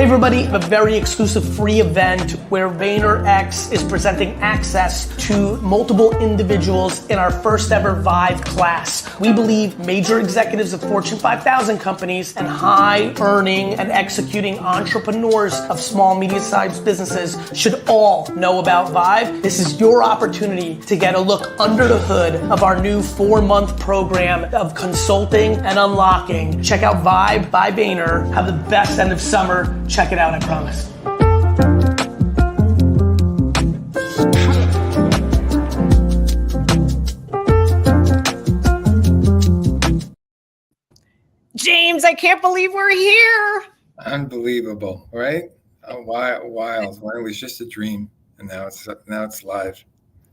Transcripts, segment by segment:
Hey everybody, a very exclusive free event where VaynerX is presenting access to multiple individuals in our first ever vYve class. We believe major executives of Fortune 5000 companies and high earning and executing entrepreneurs of small, medium-sized businesses should all know about vYve. This is your opportunity to get a look under the hood of our new 4-month program of consulting and unlocking. Check out vYve by Vayner. Have the best end of summer. Check it out, I promise. James, I can't believe we're here. Unbelievable, right? Wild. When it was just a dream, and now it's live.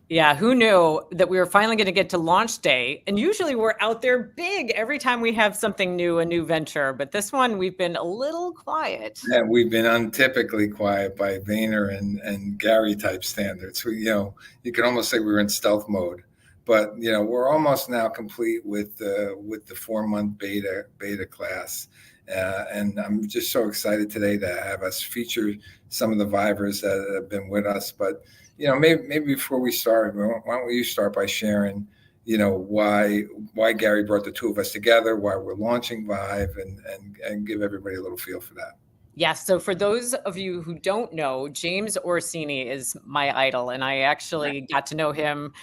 Yeah, who knew that we were finally going to get to launch day? And usually we're out there big every time we have something new, a new venture. But this one, we've been a little quiet. Yeah, we've been untypically quiet by Vayner and Gary type standards. You could almost say we were in stealth mode. But we're almost now complete with the 4-month beta class. And I'm just so excited today to have us feature some of the vYvers that have been with us. But maybe before we start, why don't you start by sharing, why Gary brought the two of us together, why we're launching vYve, and give everybody a little feel for that. Yes. So for those of you who don't know, James Orsini is my idol, and I actually got to know him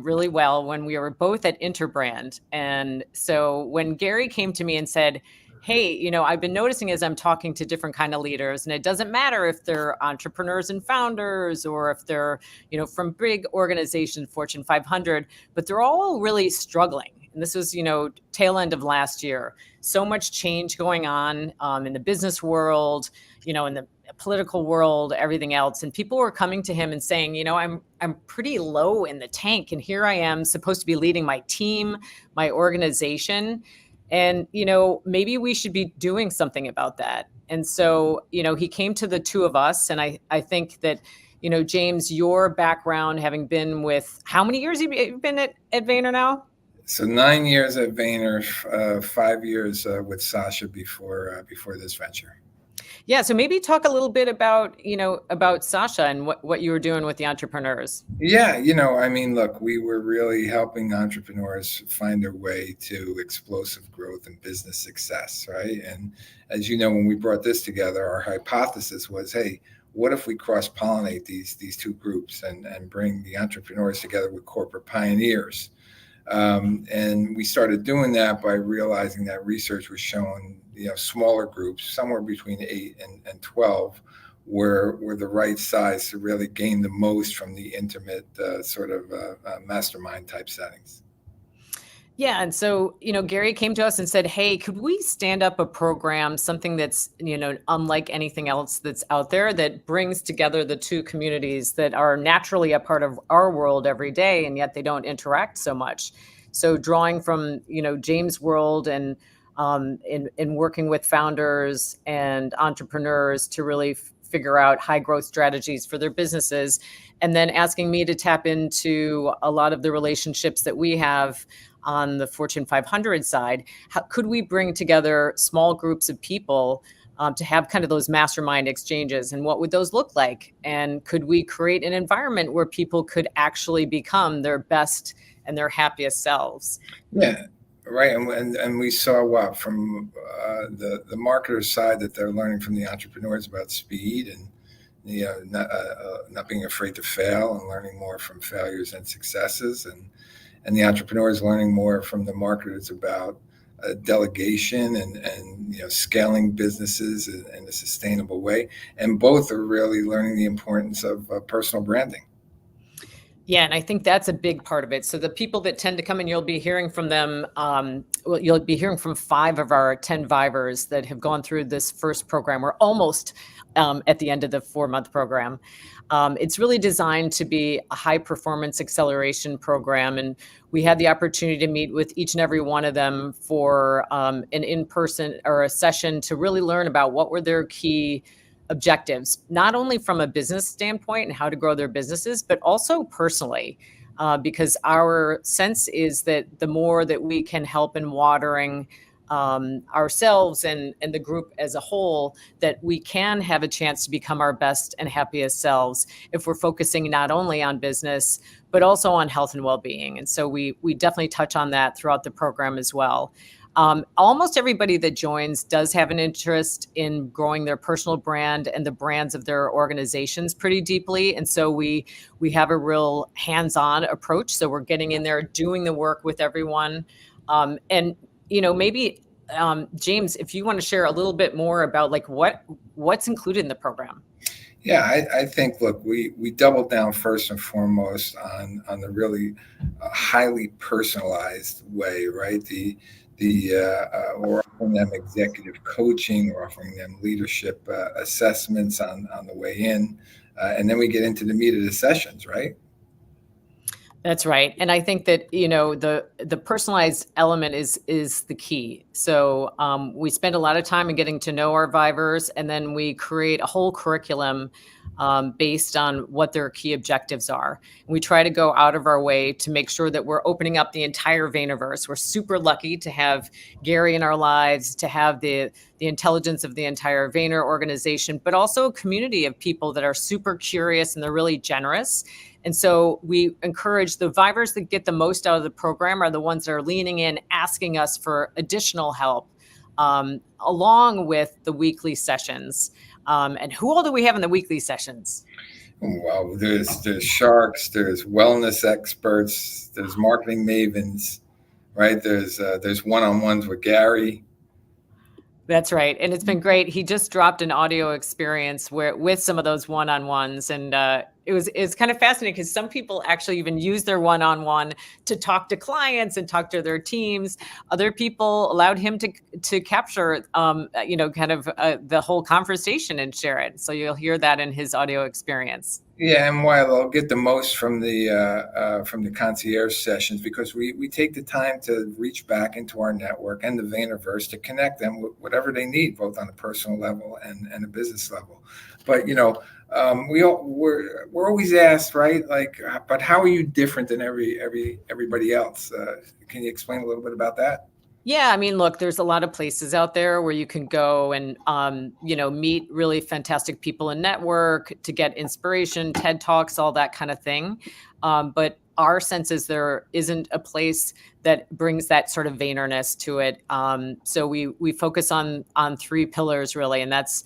really well when we were both at Interbrand. And so when Gary came to me and said, hey, I've been noticing as I'm talking to different kind of leaders, and it doesn't matter if they're entrepreneurs and founders or if they're, from big organizations, Fortune 500, but they're all really struggling. And this was, tail end of last year. So much change going on in the business world, in the political world, everything else. And people were coming to him and saying, I'm pretty low in the tank. And here I am supposed to be leading my team, my organization. And, maybe we should be doing something about that. And so, he came to the two of us. And I think that, James, your background, having been with, how many years have you been at Vayner now? So 9 years at Vayner, 5 years with Sasha before this venture. Yeah. So maybe talk a little bit about, about Sasha and what you were doing with the entrepreneurs. Yeah. Look, we were really helping entrepreneurs find their way to explosive growth and business success. Right. And as you know, when we brought this together, our hypothesis was, hey, what if we cross-pollinate these two groups and bring the entrepreneurs together with corporate pioneers? And we started doing that by realizing that research was showing, smaller groups, somewhere between 8 and 12, were the right size to really gain the most from the intimate mastermind type settings. Yeah. And so, Gary came to us and said, hey, could we stand up a program, something that's, unlike anything else that's out there, that brings together the two communities that are naturally a part of our world every day, and yet they don't interact so much. So drawing from, James' world and in working with founders and entrepreneurs to really figure out high growth strategies for their businesses, and then asking me to tap into a lot of the relationships that we have on the Fortune 500 side. How could we bring together small groups of people to have kind of those mastermind exchanges, and what would those look like? And could we create an environment where people could actually become their best and their happiest selves? Yeah, right. And we saw what from the marketer side, that they're learning from the entrepreneurs about speed and not being afraid to fail and learning more from failures and successes, and the entrepreneurs learning more from the marketers about delegation and scaling businesses in a sustainable way. And both are really learning the importance of personal branding. Yeah, and I think that's a big part of it. So the people that tend to come in, you'll be hearing from them. You'll be hearing from 5 of our 10 vYvers that have gone through this first program. We're almost at the end of the 4-month program. It's really designed to be a high performance acceleration program. And we had the opportunity to meet with each and every one of them for an in-person or a session to really learn about what were their key objectives, not only from a business standpoint and how to grow their businesses, but also personally, because our sense is that the more that we can help in watering ourselves and the group as a whole, that we can have a chance to become our best and happiest selves if we're focusing not only on business, but also on health and well-being. And so we definitely touch on that throughout the program as well. Almost everybody that joins does have an interest in growing their personal brand and the brands of their organizations pretty deeply. And so we have a real hands-on approach. So we're getting in there, doing the work with everyone. And maybe James, if you want to share a little bit more about like what's included in the program. Yeah, I think, look, we doubled down first and foremost on the really highly personalized way, right? We're offering them executive coaching, we're offering them leadership assessments on the way in, and then we get into the meat of the sessions, right? That's right. And I think that, the personalized element is the key. So we spend a lot of time in getting to know our vYvers, and then we create a whole curriculum based on what their key objectives are. And we try to go out of our way to make sure that we're opening up the entire Vaynerverse. We're super lucky to have Gary in our lives, to have the intelligence of the entire Vayner organization, but also a community of people that are super curious and they're really generous. And so we encourage the vYvers that get the most out of the program are the ones that are leaning in, asking us for additional help, along with the weekly sessions. And who all do we have in the weekly sessions? Well, there's sharks, there's wellness experts, there's marketing mavens, right? There's one-on-ones with Gary. That's right. And it's been great. He just dropped an audio experience with some of those one-on-ones. And it's kind of fascinating because some people actually even use their one-on-one to talk to clients and talk to their teams. Other people allowed him to capture, the whole conversation and share it. So you'll hear that in his audio experience. Yeah, and while I'll get the most from the concierge sessions, because we take the time to reach back into our network and the Vaynerverse to connect them with whatever they need, both on a personal level and a business level. But we're always asked, right? Like, but how are you different than everybody else? Can you explain a little bit about that? Yeah, I mean, look, there's a lot of places out there where you can go and, meet really fantastic people and network to get inspiration, TED Talks, all that kind of thing. But our sense is there isn't a place that brings that sort of Vaynerness to it. So we focus on three pillars really, and that's,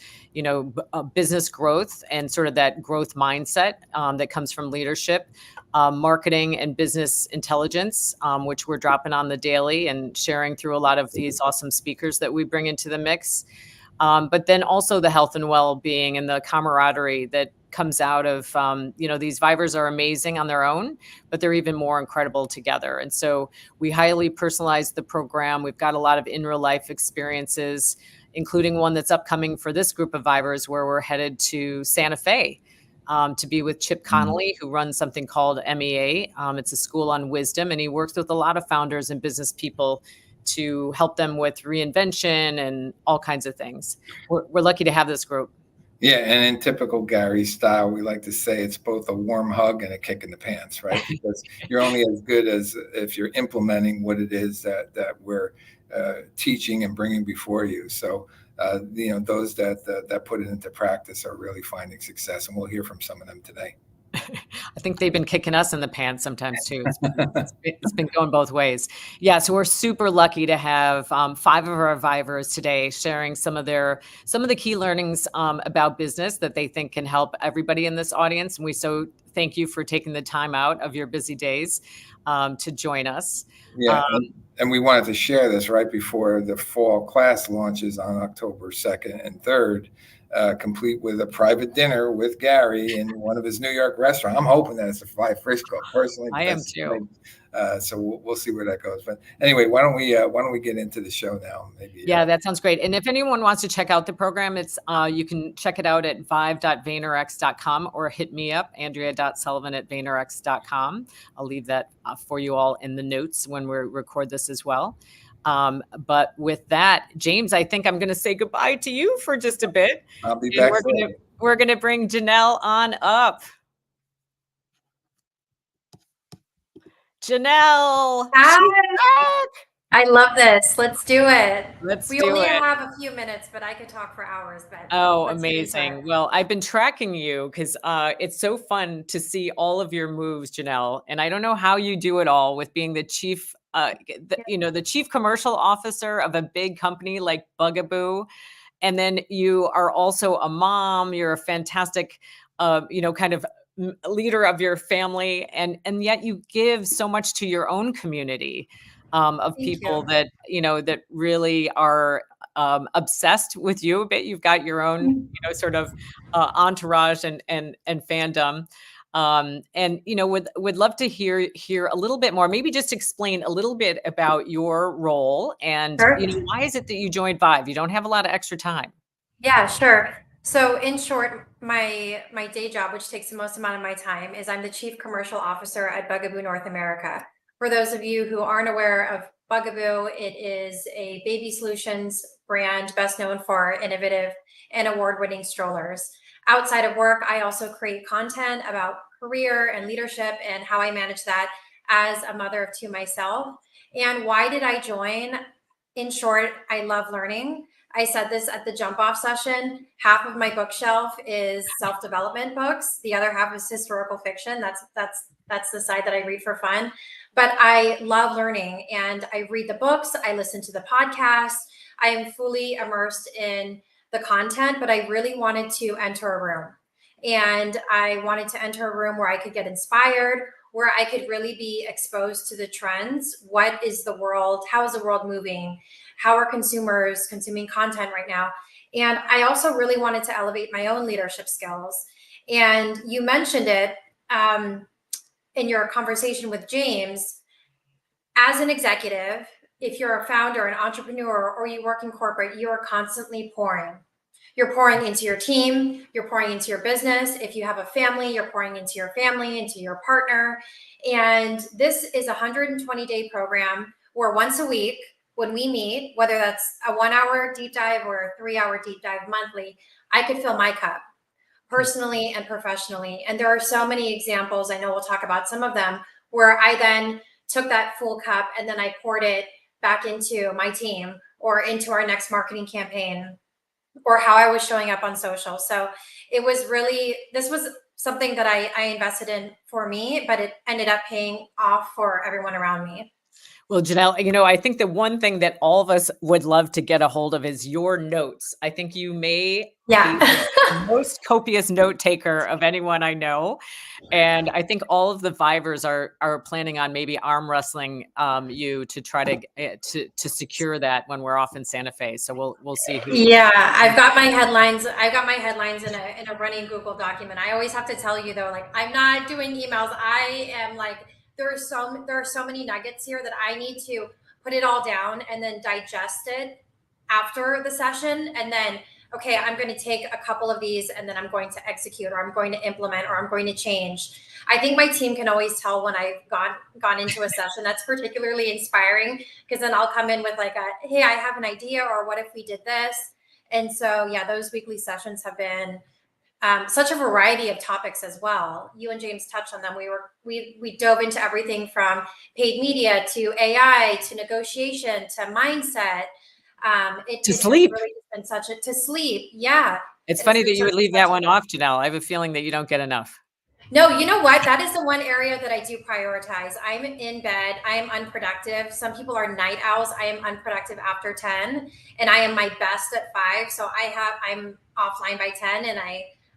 business growth and sort of that growth mindset that comes from leadership. Marketing and business intelligence, which we're dropping on the daily and sharing through a lot of these awesome speakers that we bring into the mix. But then also the health and well-being and the camaraderie that comes out of, these vYvers are amazing on their own, but they're even more incredible together. And so we highly personalize the program. We've got a lot of in real life experiences, including one that's upcoming for this group of vYvers where we're headed to Santa Fe. To be with Chip Connolly, who runs something called MEA. It's a school on wisdom, and he works with a lot of founders and business people to help them with reinvention and all kinds of things. We're lucky to have this group. Yeah, and in typical Gary style, we like to say it's both a warm hug and a kick in the pants, right? Because you're only as good as if you're implementing what it is that we're teaching and bringing before you. So those that put it into practice are really finding success, and we'll hear from some of them today. I think they've been kicking us in the pants sometimes too. It's been going both ways. Yeah, so we're super lucky to have 5 of our vYvers today sharing some of the key learnings about business that they think can help everybody in this audience. And we so thank you for taking the time out of your busy days to join us. Yeah. And we wanted to share this right before the fall class launches on October 2nd and 3rd, complete with a private dinner with Gary in one of his New York restaurants. I'm hoping that it's a Fly Frisco, personally. I am too. So we'll see where that goes. But anyway, why don't we get into the show now? Maybe. Yeah, that sounds great. And if anyone wants to check out the program, it's you can check it out at vYve.vaynerx.com or hit me up, Andrea.Sullivan@vaynerx.com. I'll leave that for you all in the notes when we record this as well. But with that, James, I think I'm going to say goodbye to you for just a bit. I'll be back. We're going to bring Janelle on up. Janelle. Hi. I love this. Let's do it. Let's We do only it. have a few minutes, but I could talk for hours, but Oh, let's get into it. amazing. Well, I've been tracking you because it's so fun to see all of your moves, Janelle. And I don't know how you do it all with being the chief, the chief commercial officer of a big company like Bugaboo. And then you are also a mom. You're a fantastic, kind of leader of your family, and yet you give so much to your own community of Thank people you. that that really are obsessed with you a bit. You've got your own, sort of entourage and fandom. And would love to hear a little bit more. Maybe just explain a little bit about your role and Sure. why is it that you joined vYve? You don't have a lot of extra time. Yeah, sure. So in short, my day job, which takes the most amount of my time, is I'm the Chief Commercial Officer at Bugaboo North America. For those of you who aren't aware of Bugaboo, it is a baby solutions brand best known for innovative and award-winning strollers. Outside of work, I also create content about career and leadership and how I manage that as a mother of two myself. And why did I join? In short, I love learning. I said this at the jump off session. Half of my bookshelf is self-development books. The other half is historical fiction. That's the side that I read for fun. But I love learning and I read the books, I listen to the podcast. I am fully immersed in the content, but I really wanted to enter a room. And I wanted to enter a room where I could get inspired, where I could really be exposed to the trends. What is the world? How is the world moving? How are consumers consuming content right now? And I also really wanted to elevate my own leadership skills. And you mentioned it in your conversation with James. As an executive, if you're a founder, an entrepreneur, or you work in corporate, you are constantly pouring. You're pouring into your team, you're pouring into your business. If you have a family, you're pouring into your family, into your partner. And this is a 120-day program where once a week, when we meet, whether that's a 1-hour deep dive or a 3-hour deep dive monthly, I could fill my cup personally and professionally. And there are so many examples, I know we'll talk about some of them, where I then took that full cup and then I poured it back into my team or into our next marketing campaign or how I was showing up on social. So it was really, this was something that I invested in for me, but it ended up paying off for everyone around me. Well, Janelle, I think the one thing that all of us would love to get a hold of is your notes. I think you may be Yeah. the most copious note taker of anyone I know. And I think all of the vYvers are planning on maybe arm wrestling you to try to secure that when we're off in Santa Fe. So we'll see who. Yeah, I've got my headlines. I've got my headlines in a running Google document. I always have to tell you though, like I'm not doing emails. I am like there are so many nuggets here that I need to put it all down and then digest it after the session. And then okay, I'm going to take a couple of these and then I'm going to execute or I'm going to implement or I'm going to change. I think my team can always tell when I've gone into a session. That's particularly inspiring because then I'll come in with like a, hey, I have an idea, or what if we did this? And so, yeah, those weekly sessions have been such a variety of topics as well. You and James touched on them. We dove into everything from paid media to AI to negotiation to mindset. To It has sleep. really been such a to sleep. Yeah, It's it's funny been that you would leave such that a one off, Janelle. I have a feeling that you don't get enough. no, you know what? That is the one area that I do prioritize. I'm in bed. I am unproductive. Some people are night owls. I am unproductive after 10 and I am my best at 5. So I'm offline by 10 and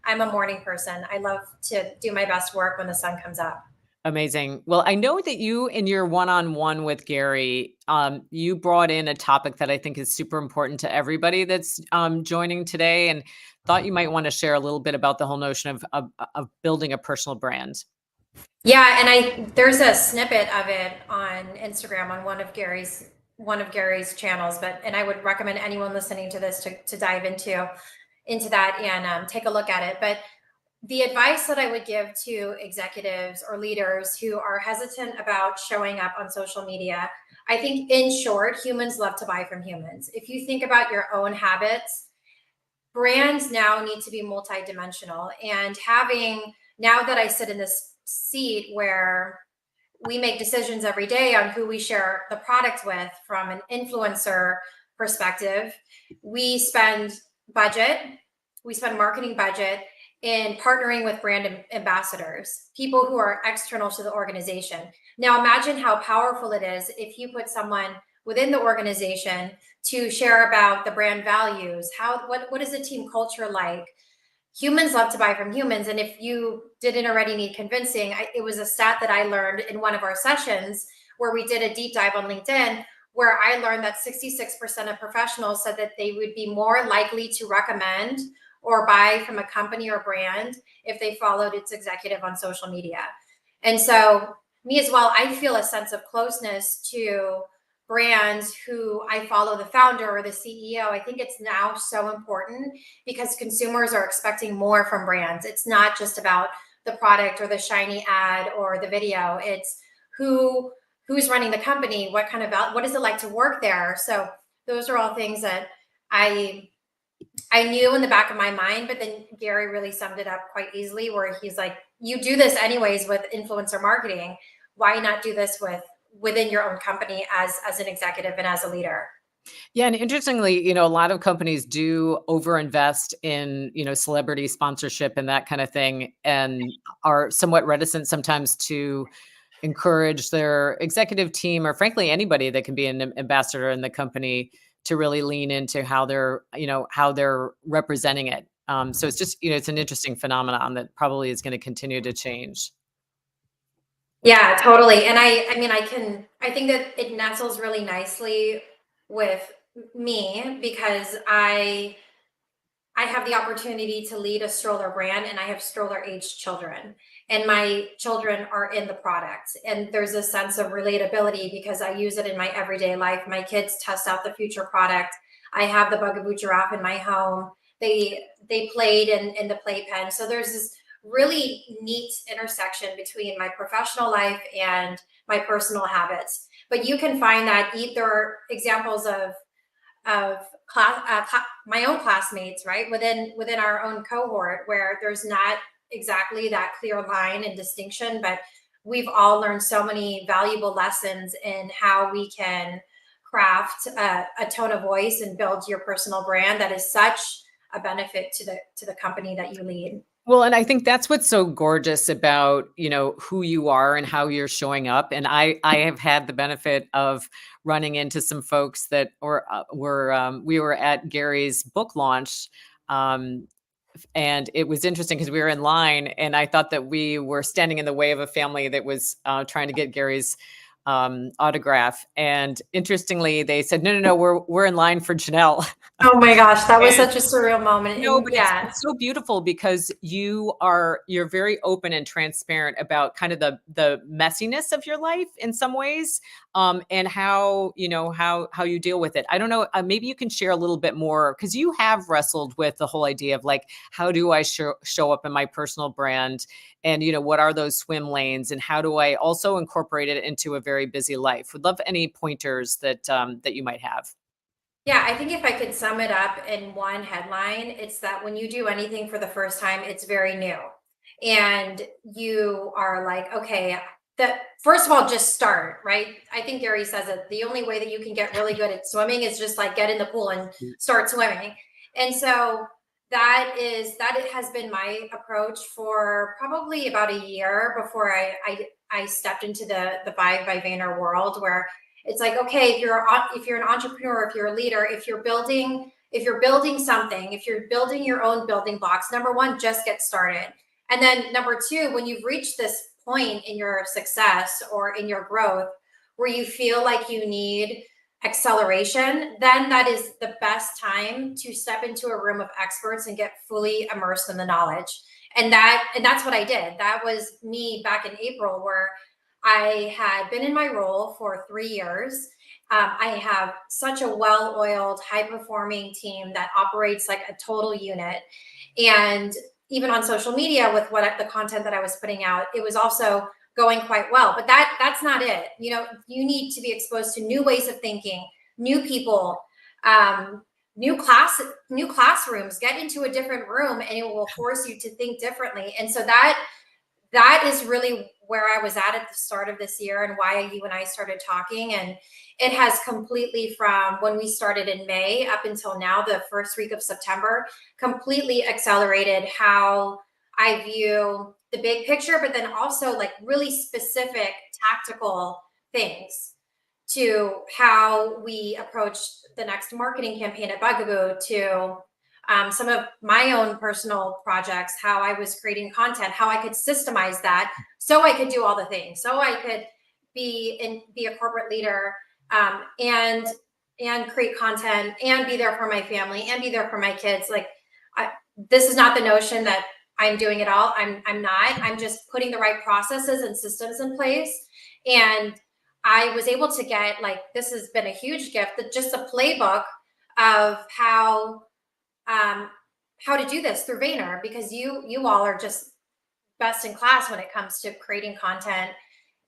I'm a morning person. I love to do my best work when the sun comes up. Amazing. Well, I know that you, in your one-on-one with Gary, you brought in a topic that I think is super important to everybody that's joining today, and thought you might want to share a little bit about the whole notion of building a personal brand. Yeah, and there's a snippet of it on Instagram on one of Gary's channels, and I would recommend anyone listening to this to dive into that and take a look at it. But the advice that I would give to executives or leaders who are hesitant about showing up on social media, I think in short, humans love to buy from humans. If you think about your own habits, brands now need to be multidimensional. And now that I sit in this seat where we make decisions every day on who we share the product with from an influencer perspective. We spend marketing budget in partnering with brand ambassadors, people who are external to the organization. Now imagine how powerful it is if you put someone within the organization to share about the brand values, what is the team culture like? Humans love to buy from humans. And if you didn't already need convincing, it was a stat that I learned in one of our sessions where we did a deep dive on LinkedIn, where I learned that 66% of professionals said that they would be more likely to recommend or buy from a company or brand if they followed its executive on social media. And so me as well, I feel a sense of closeness to brands who I follow the founder or the CEO. I think it's now so important because consumers are expecting more from brands. It's not just about the product or the shiny ad or the video. It's who's running the company, what is it like to work there? So those are all things that I knew in the back of my mind, but then Gary really summed it up quite easily, where he's like, you do this anyways with influencer marketing. Why not do this within your own company as an executive and as a leader? Yeah. And interestingly, a lot of companies do overinvest in, celebrity sponsorship and that kind of thing, and are somewhat reticent sometimes to encourage their executive team, or frankly, anybody that can be an ambassador in the company, to really lean into how they're representing it. So it's just, it's an interesting phenomenon that probably is going to continue to change. Yeah, totally. And I think that it nestles really nicely with me because I have the opportunity to lead a stroller brand, and I have stroller aged children, and my children are in the product. And there's a sense of relatability because I use it in my everyday life. My kids test out the future product. I have the Bugaboo giraffe in my home. They played in the playpen. So there's this really neat intersection between my professional life and my personal habits. But you can find that there are examples of my own classmates, right, within our own cohort, where there's not exactly that clear line and distinction, but we've all learned so many valuable lessons in how we can craft a tone of voice and build your personal brand that is such a benefit to the company that you lead. Well, and I think that's what's so gorgeous about, who you are and how you're showing up. And I have had the benefit of running into some folks that we were at Gary's book launch. And it was interesting because we were in line, and I thought that we were standing in the way of a family that was trying to get Gary's autograph. And interestingly, they said, no, we're in line for Janelle. Oh my gosh, that was such a surreal moment. No, but yeah, it's so beautiful because you're very open and transparent about kind of the messiness of your life in some ways, and how you deal with it. I don't know, maybe you can share a little bit more, because you have wrestled with the whole idea of like, how do I show up in my personal brand, and what are those swim lanes, and how do I also incorporate it into a very busy life? Would love any pointers that you might have. Yeah, I think if I could sum it up in one headline, it's that when you do anything for the first time, it's very new. And you are like, okay, first of all, just start, right? I think Gary says that the only way that you can get really good at swimming is just like get in the pool and start swimming. And so that has been my approach for probably about a year before I stepped into the vYve by Vayner world, where it's like, okay, if you're an entrepreneur, if you're a leader, if you're building something, if you're building your own building blocks, number one, just get started. And then number two, when you've reached this point in your success or in your growth where you feel like you need acceleration, then that is the best time to step into a room of experts and get fully immersed in the knowledge. And that's what I did. That was me back in April, where I had been in my role for 3 years. I have such a well-oiled, high-performing team that operates like a total unit. And even on social media with the content that I was putting out, it was also going quite well. But that's not it. You need to be exposed to new ways of thinking, new people, new classrooms. Get into a different room, and it will force you to think differently. And so that is really where I was at the start of this year and why you and I started talking. And it has completely, from when we started in May up until now, the first week of September, completely accelerated how I view the big picture, but then also like really specific tactical things to how we approach the next marketing campaign at Bugaboo, to some of my own personal projects, how I was creating content, how I could systemize that so I could do all the things, so I could be a corporate leader, and create content and be there for my family and be there for my kids. Like, this is not the notion that I'm doing it all. I'm not. I'm just putting the right processes and systems in place. And I was able to get, like, this has been a huge gift, that just a playbook of how to do this through Vayner, because you all are just best in class when it comes to creating content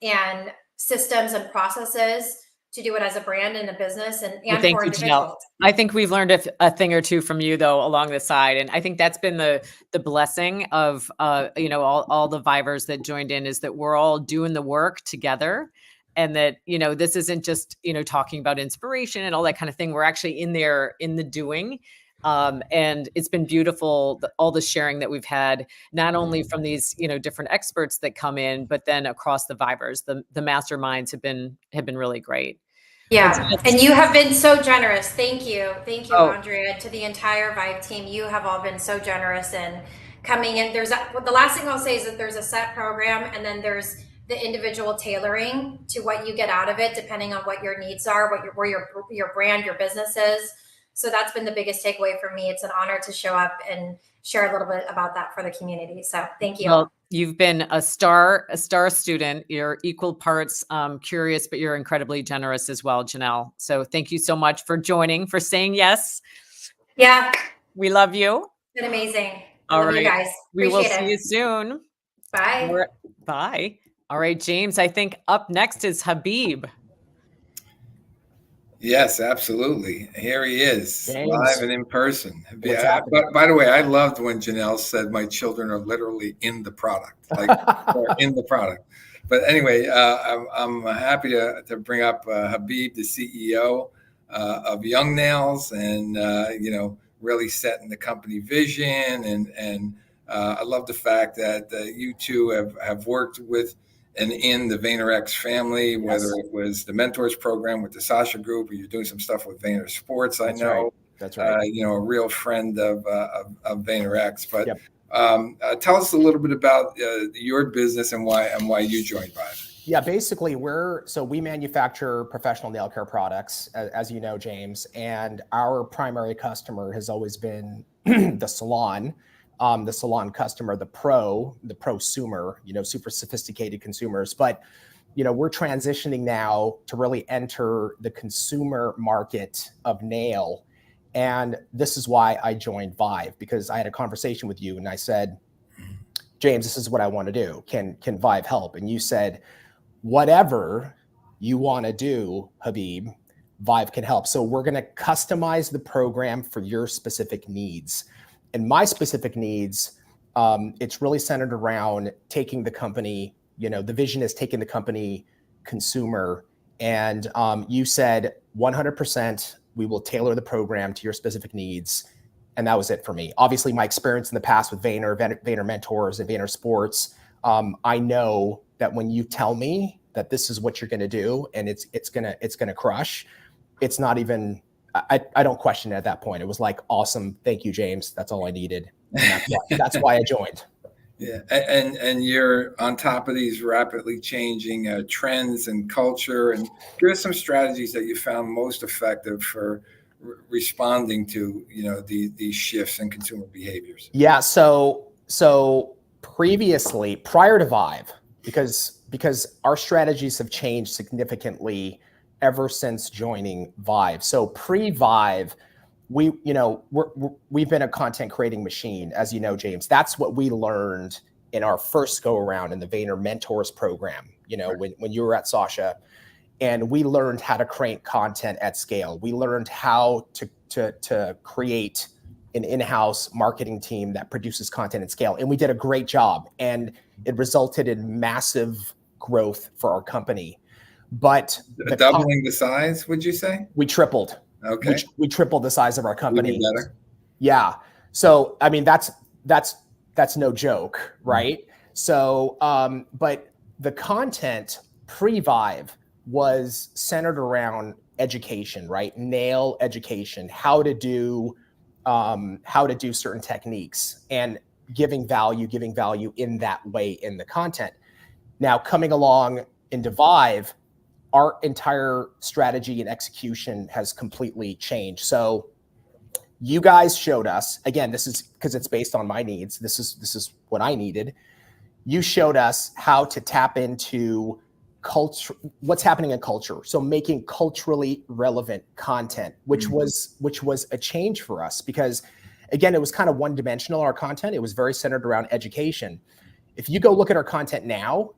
and systems and processes to do it as a brand and a business, and Well, thank for you, Janelle. individuals. I think we've learned a thing or two from you, though, along the side. And I think that's been the blessing of, all the vYvers that joined in, is that we're all doing the work together. And that, this isn't just, talking about inspiration and all that kind of thing. We're actually in there in the doing. And it's been beautiful, all the sharing that we've had, not only from these, different experts that come in, but then across the vYvers. The masterminds have been really great. Yeah, and you have been so generous. Thank you, Oh. Andrea, to the entire vYve team. You have all been so generous in coming in. The last thing I'll say is that there's a set program, and then there's the individual tailoring to what you get out of it, depending on what your needs are, where your brand, your business is. So that's been the biggest takeaway for me. It's an honor to show up and share a little bit about that for the community. So thank you. Well, you've been a star student. You're equal parts curious, but you're incredibly generous as well, Janelle. So thank you so much for joining, for saying yes. Yeah. We love you. It's been amazing. All love right. you guys. We will Appreciate see it. you soon. Bye. Bye. All right, James, I think up next is Habib. Yes, absolutely. Here he is, James. live and in person. What's Yeah, happening? by the way, I loved when Janelle said my children are literally in the product, like they're in the product. But anyway, I'm happy to bring up Habib, the CEO of Young Nails, and really setting the company vision. And I love the fact that you two have worked with and in the VaynerX family, whether it was the Mentors program with the Sasha Group, or you're doing some stuff with Vayner Sports. I know that's right. a real friend of VaynerX. But tell us a little bit about your business and why you joined vYve. Yeah, basically we manufacture professional nail care products, as you know, James, and our primary customer has always been the salon customer, the prosumer, super sophisticated consumers. But, we're transitioning now to really enter the consumer market of nail. And this is why I joined vYve, because I had a conversation with you and I said, James, this is what I want to do. Can vYve help? And you said, whatever you want to do, Habib, vYve can help. So we're going to customize the program for your specific needs. And my specific needs, it's really centered around taking the company, the vision is taking the company consumer. And you said 100%, we will tailor the program to your specific needs. And that was it for me. Obviously, my experience in the past with Vayner Mentors and Vayner Sports, I know that when you tell me that this is what you're going to do and it's gonna crush, it's not even, I don't question it at that point. It was like, awesome. Thank you, James. That's all I needed. And that's why I joined. Yeah. And you're on top of these rapidly changing trends and culture. And give us some strategies that you found most effective for responding to, these shifts in consumer behaviors. Yeah. So previously, prior to vYve, because our strategies have changed significantly ever since joining vYve. So pre-vYve, we've been a content creating machine, as you know, James. That's what we learned in our first go around in the Vayner Mentors program, when you were at Sasha, and we learned how to create content at scale. We learned how to create an in-house marketing team that produces content at scale. And we did a great job, and it resulted in massive growth for our company. But doubling the size, would you say? We tripled. Okay. We tripled the size of our company. Even better. Yeah. So, I mean, that's no joke, right? So, but the content pre-vYve was centered around education, right? Nail education, how to do certain techniques, and giving value in that way in the content. Now, coming along into vYve, our entire strategy and execution has completely changed. So you guys showed us, again, this is because it's based on my needs. This is what I needed. You showed us how to tap into culture, what's happening in culture. So making culturally relevant content, which was a change for us, because again, it was kind of one-dimensional, our content. It was very centered around education. If you go look at our content now,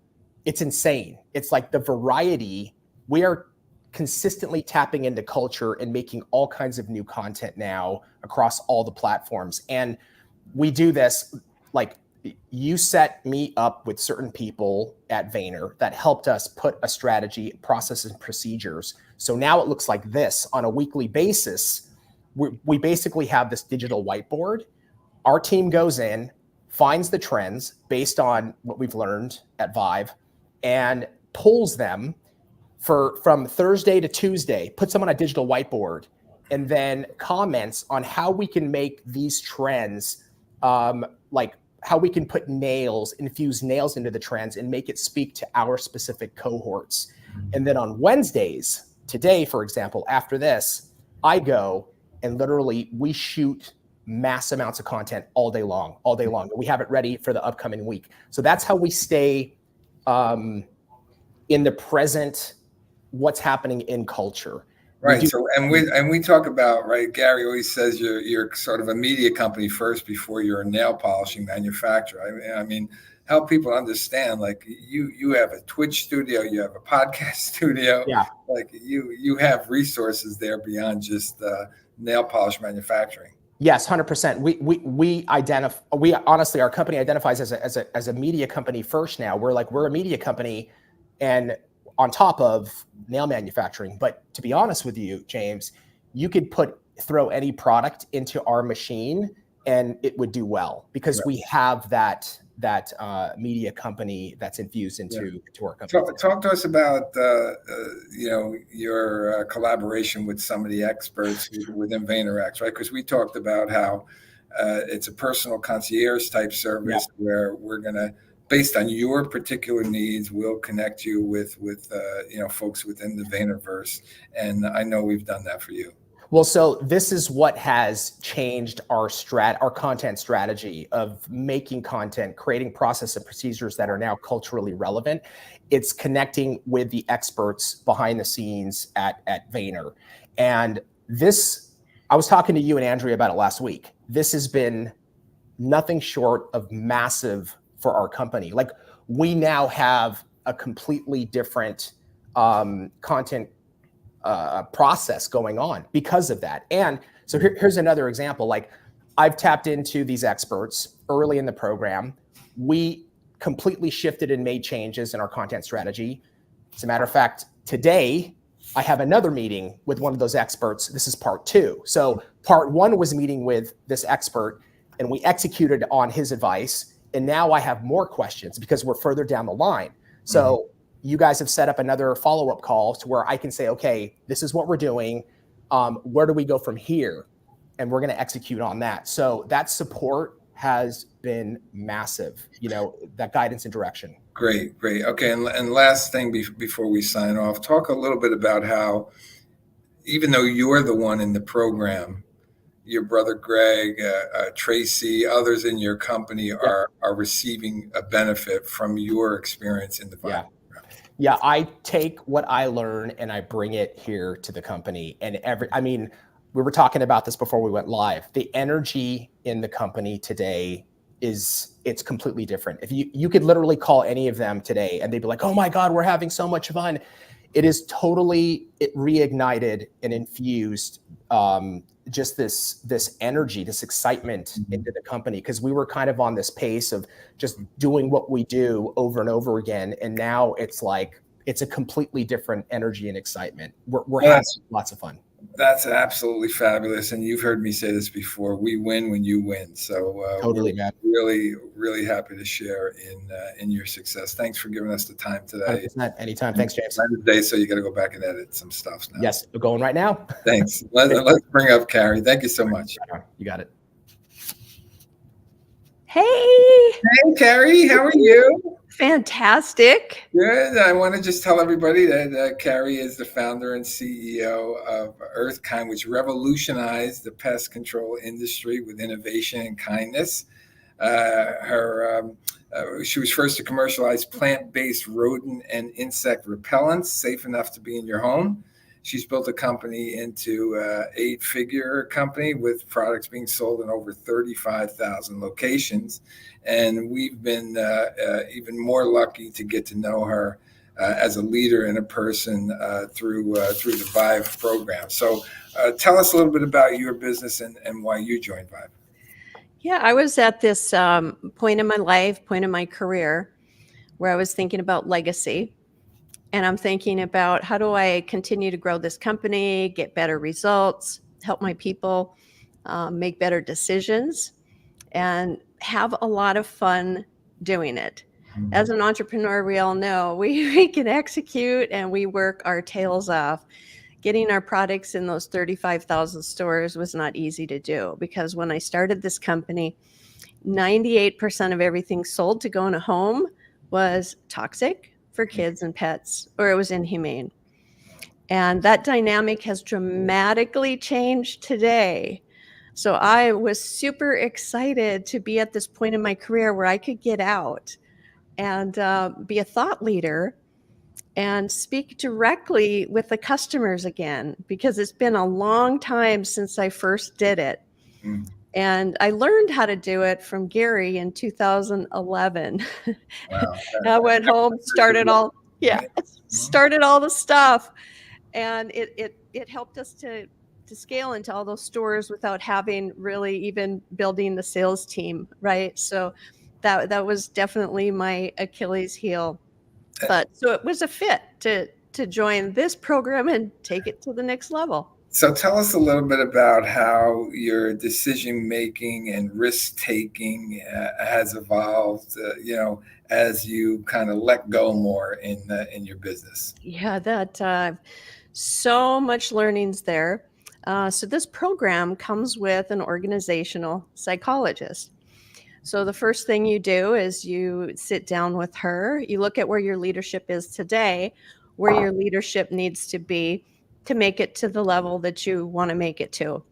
it's insane. It's like the variety. We are consistently tapping into culture and making all kinds of new content now across all the platforms. And we do this, like, you set me up with certain people at Vayner that helped us put a strategy, processes, and procedures. So now it looks like this on a weekly basis. We basically have this digital whiteboard. Our team goes in, finds the trends based on what we've learned at vYve, and pulls them from Thursday to Tuesday, puts them on a digital whiteboard, and then comments on how we can make these trends, like how we can infuse nails into the trends and make it speak to our specific cohorts. And then on Wednesdays, today, for example, after this, I go and literally we shoot mass amounts of content all day long. We have it ready for the upcoming week. So that's how we stay in the present, what's happening in culture. Right. So, and we talk about, right, Gary always says you're sort of a media company first before you're a nail polishing manufacturer. I mean, help people understand, like, you have a Twitch studio, you have a podcast studio. Yeah. Like you have resources there beyond just nail polish manufacturing. Yes, 100%. We honestly, our company identifies as a media company first now. We're a media company, and on top of nail manufacturing. But to be honest with you, James, you could throw any product into our machine and it would do well, because we have that media company that's infused into our company. Talk to us about your collaboration with some of the experts within VaynerX, right? Because we talked about how it's a personal concierge type service where we're gonna, based on your particular needs, we'll connect you with folks within the VaynerVerse, and I know we've done that for you. Well, so this is what has changed our content strategy of making content, creating process and procedures that are now culturally relevant. It's connecting with the experts behind the scenes at Vayner. And this, I was talking to you and Andrea about it last week. This has been nothing short of massive for our company. Like, we now have a completely different content process going on because of that. And so here's another example. Like, I've tapped into these experts early in the program. We completely shifted and made changes in our content strategy. As a matter of fact, today I have another meeting with one of those experts. This is part 2. So part 1 was meeting with this expert, and we executed on his advice. And now I have more questions because we're further down the line. So you guys have set up another follow-up call to where I can say, okay, this is what we're doing. Where do we go from here? And we're going to execute on that. So that support has been massive, that guidance and direction. Great. Okay. And last thing before we sign off, talk a little bit about how, even though you're the one in the program, your brother Greg, Tracy, others in your company are receiving a benefit from your experience in the program. Yeah, I take what I learn and I bring it here to the company. And we were talking about this before we went live. The energy in the company today it's completely different. If you could literally call any of them today and they'd be like, oh my God, we're having so much fun. it is totally, it reignited and infused just this energy, this excitement into the company, because we were kind of on this pace of just doing what we do over and over again. And now it's like, it's a completely different energy and excitement. We're having lots of fun. That's absolutely fabulous. And you've heard me say this before, we win when you win. So Totally, man. Really, really happy to share in your success. Thanks for giving us the time today. 100%. Anytime. Thanks, James. Today, so you got to go back and edit some stuff now. Yes, we're going right now. Thanks. Let's bring up Carrie. Thank you so much. You got it. Hey, Hey, Carrie, how are you? fantastic. Good. I want to just tell everybody that Carrie is the founder and CEO of EarthKind, which revolutionized the pest control industry with innovation and kindness. She was first to commercialize plant-based rodent and insect repellents safe enough to be in your home. She's built a company into an 8-figure company with products being sold in over 35,000 locations. And we've been even more lucky to get to know her as a leader and a person through the vYve program. So tell us a little bit about your business and why you joined vYve. Yeah, I was at this point in my life, point in my career, where I was thinking about legacy. And I'm thinking about how do I continue to grow this company, get better results, help my people make better decisions, and have a lot of fun doing it. As an entrepreneur, we all know we can execute and we work our tails off. Getting our products in those 35,000 stores was not easy to do, because when I started this company, 98% of everything sold to go in a home was toxic for kids and pets, or it was inhumane. And that dynamic has dramatically changed today. So I was super excited to be at this point in my career where I could get out and be a thought leader and speak directly with the customers again, because it's been a long time since I first did it. And I learned how to do it from Gary in 2011. Wow. I went home, started all the stuff. And it helped us to scale into all those stores without having really even building the sales team, right? So that was definitely my Achilles heel. But so it was a fit to join this program and take it to the next level. So tell us a little bit about how your decision-making and risk-taking has evolved, as you kind of let go more in your business. Yeah, that so much learnings there. So this program comes with an organizational psychologist. So the first thing you do is you sit down with her, you look at where your leadership is today, where your leadership needs to be to make it to the level that you want to make it to.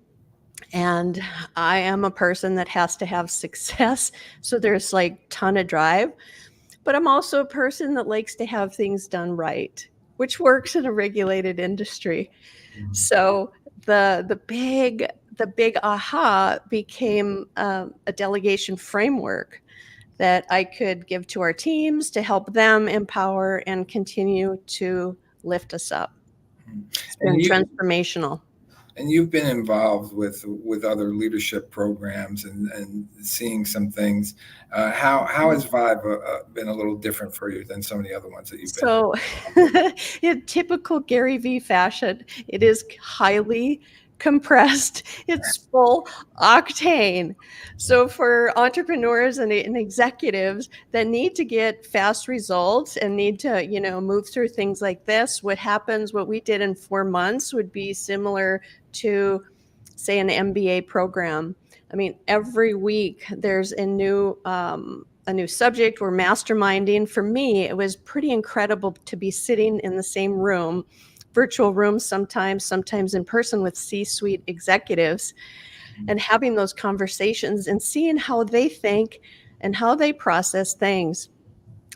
And I am a person that has to have success. So there's like a ton of drive, but I'm also a person that likes to have things done right, which works in a regulated industry. So the big aha became a delegation framework that I could give to our teams to help them empower and continue to lift us up. It's been transformational. And you've been involved with other leadership programs and seeing some things. How has vYve been a little different for you than some of the other ones that you've been? So in typical Gary V fashion, it is highly compressed. It's full octane. So for entrepreneurs and executives that need to get fast results and need to, move through things like this, what we did in 4 months would be similar to, say, an MBA program. I mean, every week there's a new subject. We're masterminding. For me, it was pretty incredible to be sitting in the same room, virtual rooms sometimes in person with C-suite executives, and having those conversations and seeing how they think and how they process things.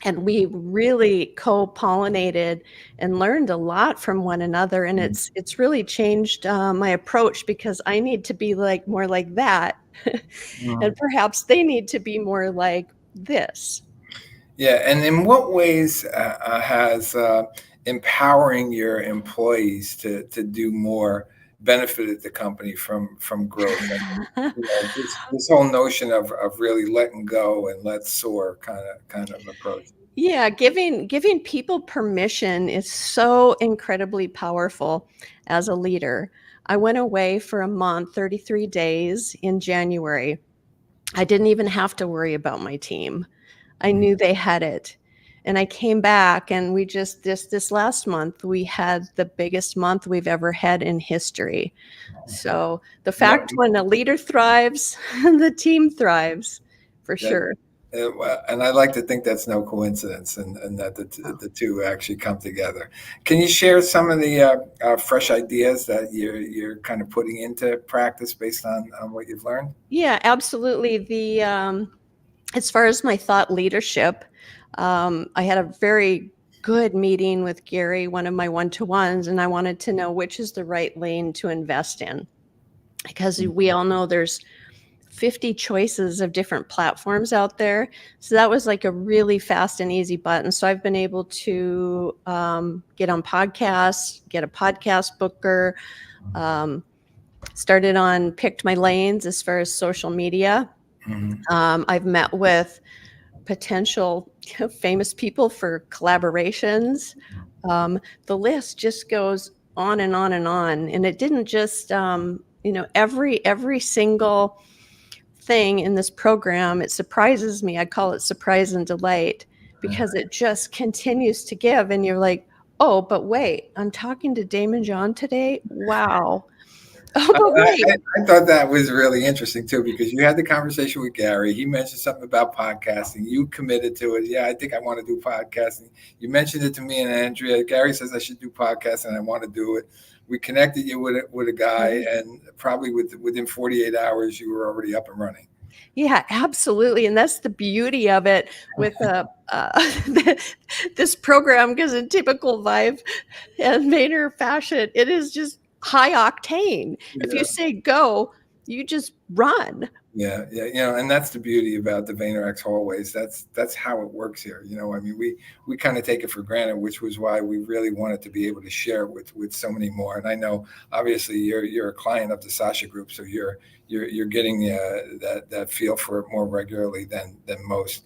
And we really co-pollinated and learned a lot from one another. And it's really changed my approach, because I need to be more like that. And perhaps they need to be more like this. Yeah. And in what ways has empowering your employees to do more, benefited the company from growth. And, this whole notion of really letting go and let soar kind of approach. Yeah, giving people permission is so incredibly powerful as a leader. I went away for a month, 33 days in January. I didn't even have to worry about my team. I knew they had it. And I came back and we just this last month we had the biggest month we've ever had in history. So the fact when a leader thrives, the team thrives for sure. And I like to think that's no coincidence, and that the two actually come together. Can you share some of the fresh ideas that you're kind of putting into practice based on what you've learned? Yeah, absolutely. As far as my thought leadership, I had a very good meeting with Gary, one of my one-to-ones, and I wanted to know which is the right lane to invest in, because we all know there's 50 choices of different platforms out there. So that was like a really fast and easy button. So I've been able to get on podcasts, get a podcast booker, picked my lanes as far as social media. I've met with potential famous people for collaborations. The list just goes on and on and on. And it didn't just, every single thing in this program, it surprises me. I call it surprise and delight, because it just continues to give. And you're like, oh, but wait, I'm talking to Damon John today. Wow. Oh, but wait. I thought that was really interesting too, because you had the conversation with Gary. He mentioned something about podcasting. You committed to it. Yeah, I think I want to do podcasting. You mentioned it to me and Andrea. Gary says I should do podcasting and I want to do it. We connected you with a guy, and probably within 48 hours, you were already up and running. Yeah, absolutely. And that's the beauty of it with this program, because in typical vYve and Vayner fashion, it is just high octane. Yeah. If you say go, you just run. Yeah. And that's the beauty about the VaynerX hallways. That's how it works here. I mean, we kind of take it for granted, which was why we really wanted to be able to share with so many more. And I know, obviously, you're a client of the Sasha Group, so you're getting that feel for it more regularly than most.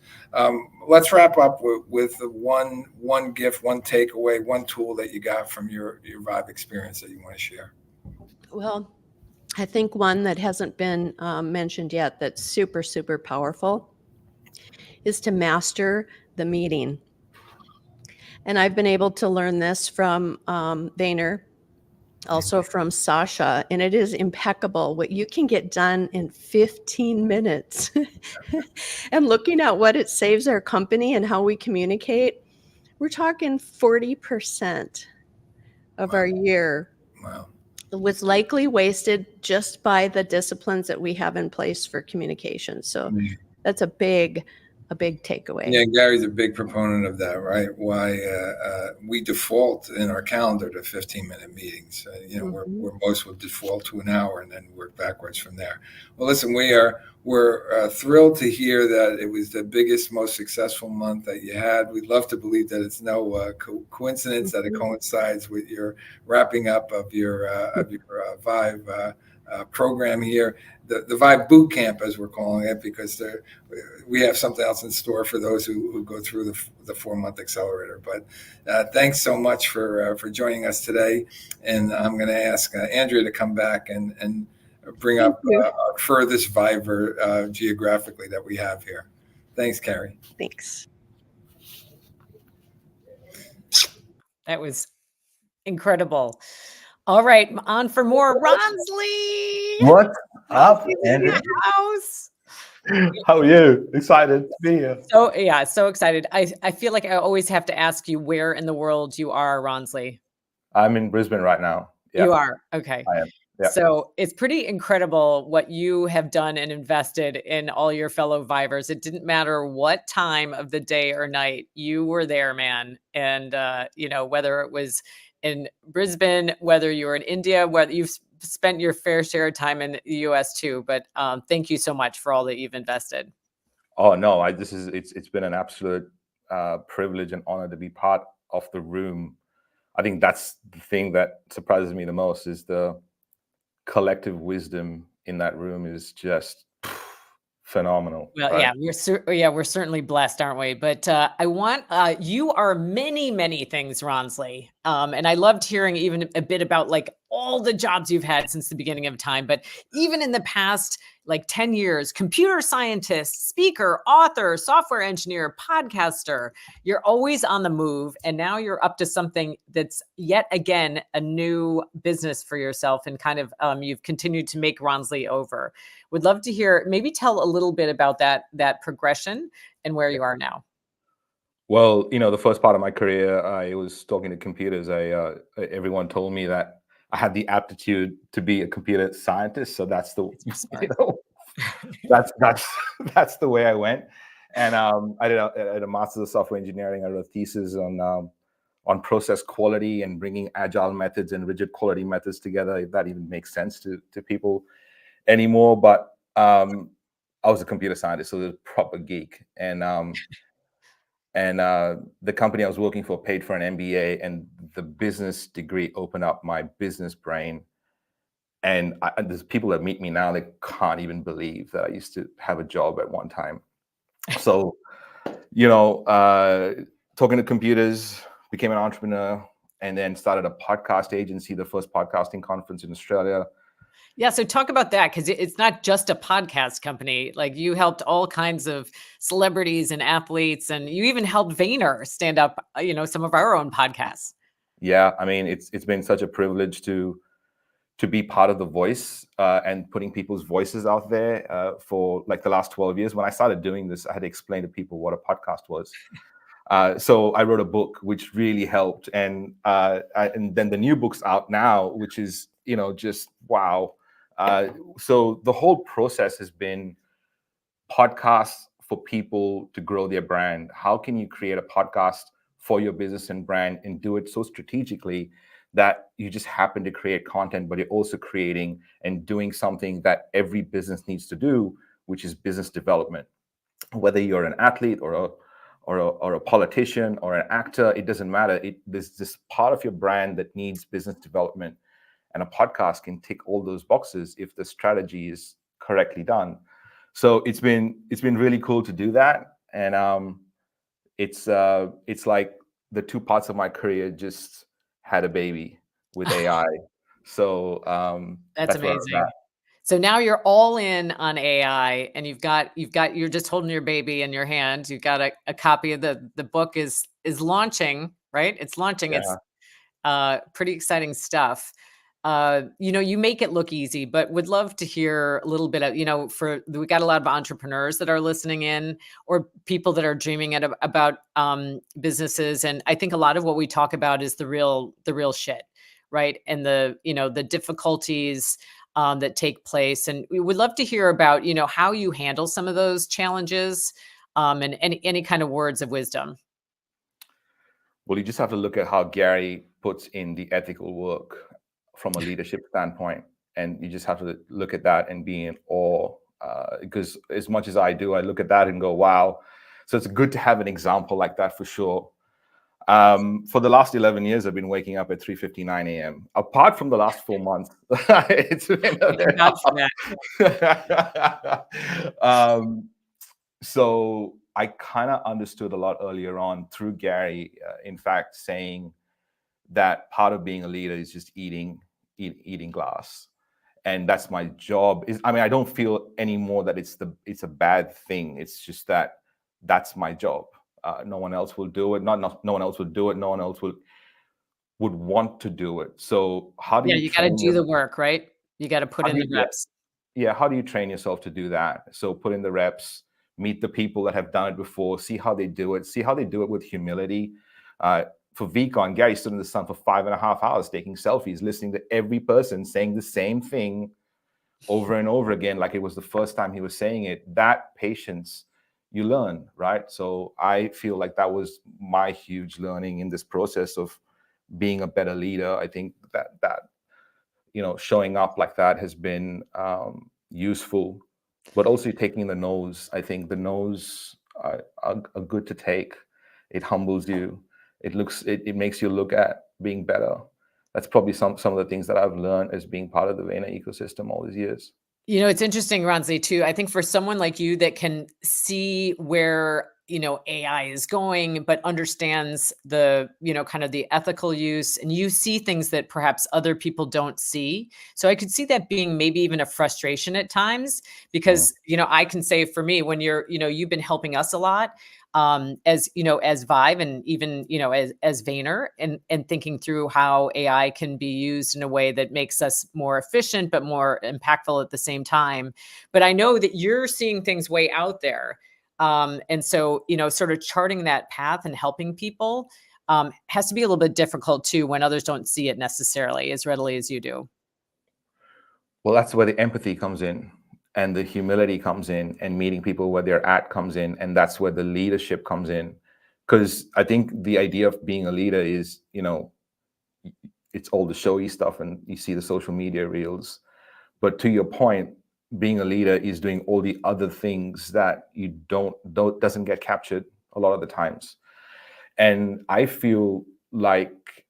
Let's wrap up with one gift, one takeaway, one tool that you got from your vYve experience that you want to share. Well, I think one that hasn't been mentioned yet that's super, super powerful is to master the meeting. And I've been able to learn this from Vayner, also from Sasha, and it is impeccable what you can get done in 15 minutes. And looking at what it saves our company and how we communicate, we're talking 40% of our year. Wow. Was likely wasted just by the disciplines that we have in place for communication. So that's a big takeaway. Yeah, Gary's a big proponent of that, right? Why we default in our calendar to 15-minute meetings. We're most will default to an hour and then work backwards from there. Well, listen, we're thrilled to hear that it was the biggest, most successful month that you had. We'd love to believe that it's no coincidence that it coincides with your wrapping up of your vYve program here, the vYve boot camp, as we're calling it, because we have something else in store for those who go through the 4-month accelerator. But thanks so much for joining us today. And I'm going to ask Andrea to come back and bring up our furthest vYver geographically that we have here. Thanks, Carrie. Thanks. That was incredible. All right, on for more. Ronsley, what's up, in the house? How are you? Excited to be here. So excited. I feel like I always have to ask you where in the world you are, Ronsley. I'm in Brisbane right now. Yeah. You are? Okay. I am. Yeah. So it's pretty incredible what you have done and invested in all your fellow vYvers. It didn't matter what time of the day or night, you were there, man. And, whether it was in Brisbane, whether you were in India, whether you've spent your fair share of time in the US too. But thank you so much for all that you've invested. Oh, no, it's been an absolute privilege and honor to be part of the room I think that's the thing that surprises me the most is the collective wisdom in that room is just phenomenal. Well, Right? yeah, we're certainly blessed, aren't we? But I want you are many things, Ronsley, and I loved hearing even a bit about like all the jobs you've had since the beginning of time. But even in the past, like 10 years, computer scientist, speaker, author, software engineer, podcaster. You're always on the move, and now you're up to something that's yet again a new business for yourself, and kind of you've continued to make Ronsley over. Would love to hear, maybe tell a little bit about that progression and where you are now. Well, the first part of my career, I was talking to computers. Everyone told me that I had the aptitude to be a computer scientist. So that's the, So smart. that's that's the way I went. And I did a master's of software engineering. I wrote a thesis on process quality and bringing agile methods and rigid quality methods together. If that even makes sense to people anymore. But I was a computer scientist, so a proper geek. And the company I was working for paid for an MBA, and the business degree opened up my business brain. And there's people that meet me now that can't even believe that I used to have a job at one time. So, talking to computers, became an entrepreneur, and then started a podcast agency, the first podcasting conference in Australia. Yeah, so talk about that, because it's not just a podcast company. Like, you helped all kinds of celebrities and athletes, and you even helped Vayner stand up, some of our own podcasts. Yeah, I mean, it's been such a privilege to be part of The Voice and putting people's voices out there for like the last 12 years. When I started doing this, I had to explain to people what a podcast was. So I wrote a book which really helped, and then the new book's out now, which is just wow. So the whole process has been podcasts for people to grow their brand. How can you create a podcast for your business and brand and do it so strategically that you just happen to create content, but you're also creating and doing something that every business needs to do, which is business development. Whether you're an athlete or a politician or an actor, it doesn't matter. There's this part of your brand that needs business development, and a podcast can tick all those boxes if the strategy is correctly done. So it's been really cool to do that, and it's like the two parts of my career just had a baby with AI. So That's where I'm amazing. at. So now you're all in on AI, and you're just holding your baby in your hand. You've got a copy of the book is launching, right? It's launching. Yeah. It's pretty exciting stuff. You make it look easy, but would love to hear a little bit of, we got a lot of entrepreneurs that are listening in, or people that are dreaming about businesses. And I think a lot of what we talk about is the real shit, right? And the difficulties that take place. And we would love to hear about, how you handle some of those challenges, and any kind of words of wisdom. Well, you just have to look at how Gary puts in the ethical work from a leadership standpoint. And you just have to look at that and be in awe, because as much as I do, I look at that and go, wow. So it's good to have an example like that for sure. For the last 11 years, I've been waking up at 3:59 a.m. Apart from the last 4 months, it's been so I kind of understood a lot earlier on through Gary, in fact, saying that part of being a leader is just eating glass. And that's my job. I don't feel anymore that it's a bad thing. It's just that's my job. No one else will do it. No one else would do it. No one else would want to do it. So how do you got to do the work, right? You got to put in the reps. Yeah. How do you train yourself to do that? So put in the reps, meet the people that have done it before, see how they do it, with humility. For VCon, Gary stood in the sun for 5.5 hours taking selfies, listening to every person saying the same thing over and over again, like it was the first time he was saying it. That patience you learn, right? So I feel like that was my huge learning in this process of being a better leader. I think that showing up like that has been useful, but also taking the no's. I think the no's are good to take. It humbles you. It makes you look at being better. That's probably some of the things that I've learned as being part of the Vayner ecosystem all these years. You know, it's interesting, Ranzi, too. I think for someone like you that can see where, you know, AI is going, but understands the, you know, kind of the ethical use, and you see things that perhaps other people don't see. So I could see that being maybe even a frustration at times, because, you know, I can say for me, when you're, you know, you've been helping us a lot, as, you know, as vYve, and even, you know, as Vayner, and thinking through how AI can be used in a way that makes us more efficient, but more impactful at the same time. But I know that you're seeing things way out there. And so, you know, sort of charting that path and helping people has to be a little bit difficult too, when others don't see it necessarily as readily as you do. Well, that's where the empathy comes in, and the humility comes in, and meeting people where they're at comes in, and that's where the leadership comes in. Because I think the idea of being a leader is, you know, it's all the showy stuff, and you see the social media reels. But to your point, being a leader is doing all the other things that you doesn't get captured a lot of the times. And I feel like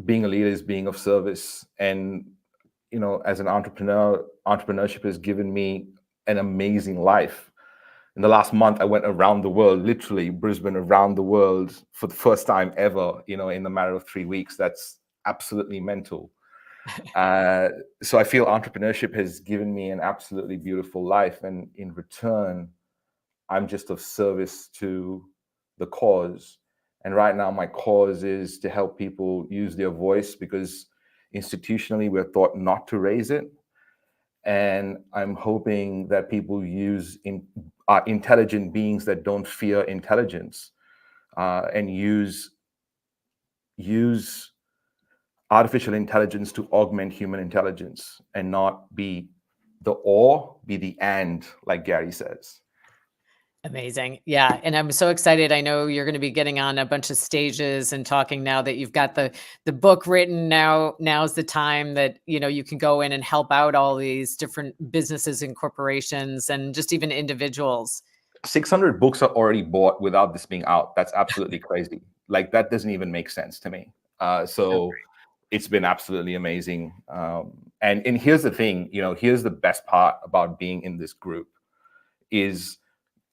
being a leader is being of service. And you know, as an entrepreneur, entrepreneurship has given me an amazing life. In the last month, I went around the world, literally Brisbane, around the world for the first time ever, you know, in the matter of 3 weeks. That's absolutely mental. So I feel entrepreneurship has given me an absolutely beautiful life. And in return, I'm just of service to the cause. And right now, my cause is to help people use their voice, because institutionally, we're taught not to raise it. And I'm hoping that people are intelligent beings that don't fear intelligence, and use artificial intelligence to augment human intelligence, and not be the or, be the and, like Gary says. Amazing. Yeah. And I'm so excited. I know you're going to be getting on a bunch of stages and talking now that you've got the book written. Now's the time that, you know, you can go in and help out all these different businesses and corporations, and just even individuals. 600 books are already bought without this being out. That's absolutely crazy. Like, that doesn't even make sense to me. So it's been absolutely amazing. And here's the thing, you know, here's the best part about being in this group is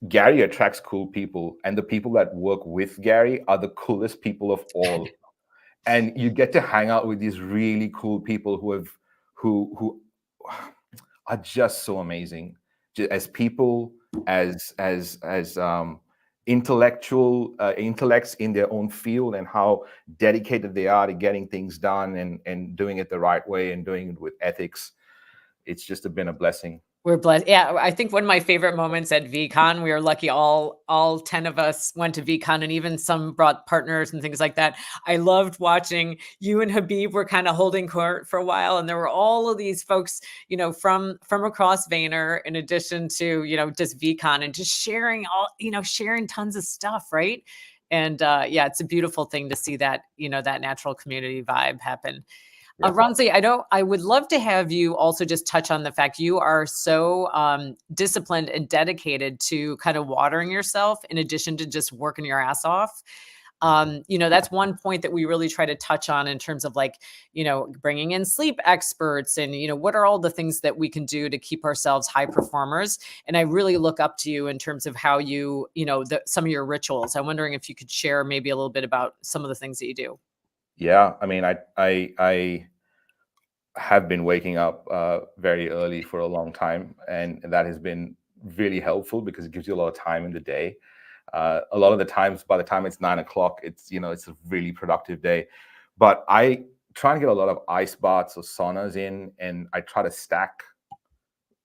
Gary attracts cool people, and the people that work with Gary are the coolest people of all. And you get to hang out with these really cool people who are just so amazing, as people, as intellects in their own field, and how dedicated they are to getting things done, and doing it the right way, and doing it with ethics. It's just been a blessing. We're blessed. Yeah, I think one of my favorite moments at VCon, we were lucky, all 10 of us went to VCon, and even some brought partners and things like that. I loved watching you and Habib were kind of holding court for a while, and there were all of these folks, you know, from across Vayner, in addition to, you know, just VCon, and just sharing tons of stuff, right? And yeah, it's a beautiful thing to see that, you know, that natural community vibe happen. Yeah. Ranzi, I would love to have you also just touch on the fact you are so disciplined and dedicated to kind of watering yourself, in addition to just working your ass off. You know, that's one point that we really try to touch on, in terms of, like, you know, bringing in sleep experts, and, you know, what are all the things that we can do to keep ourselves high performers. And I really look up to you in terms of how you know, some of your rituals. I'm wondering if you could share maybe a little bit about some of the things that you do. Yeah, I mean, I have been waking up very early for a long time, and that has been really helpful, because it gives you a lot of time in the day. A lot of the times, by the time it's 9 o'clock, it's a really productive day. But I try and get a lot of ice baths or saunas in, and I try to stack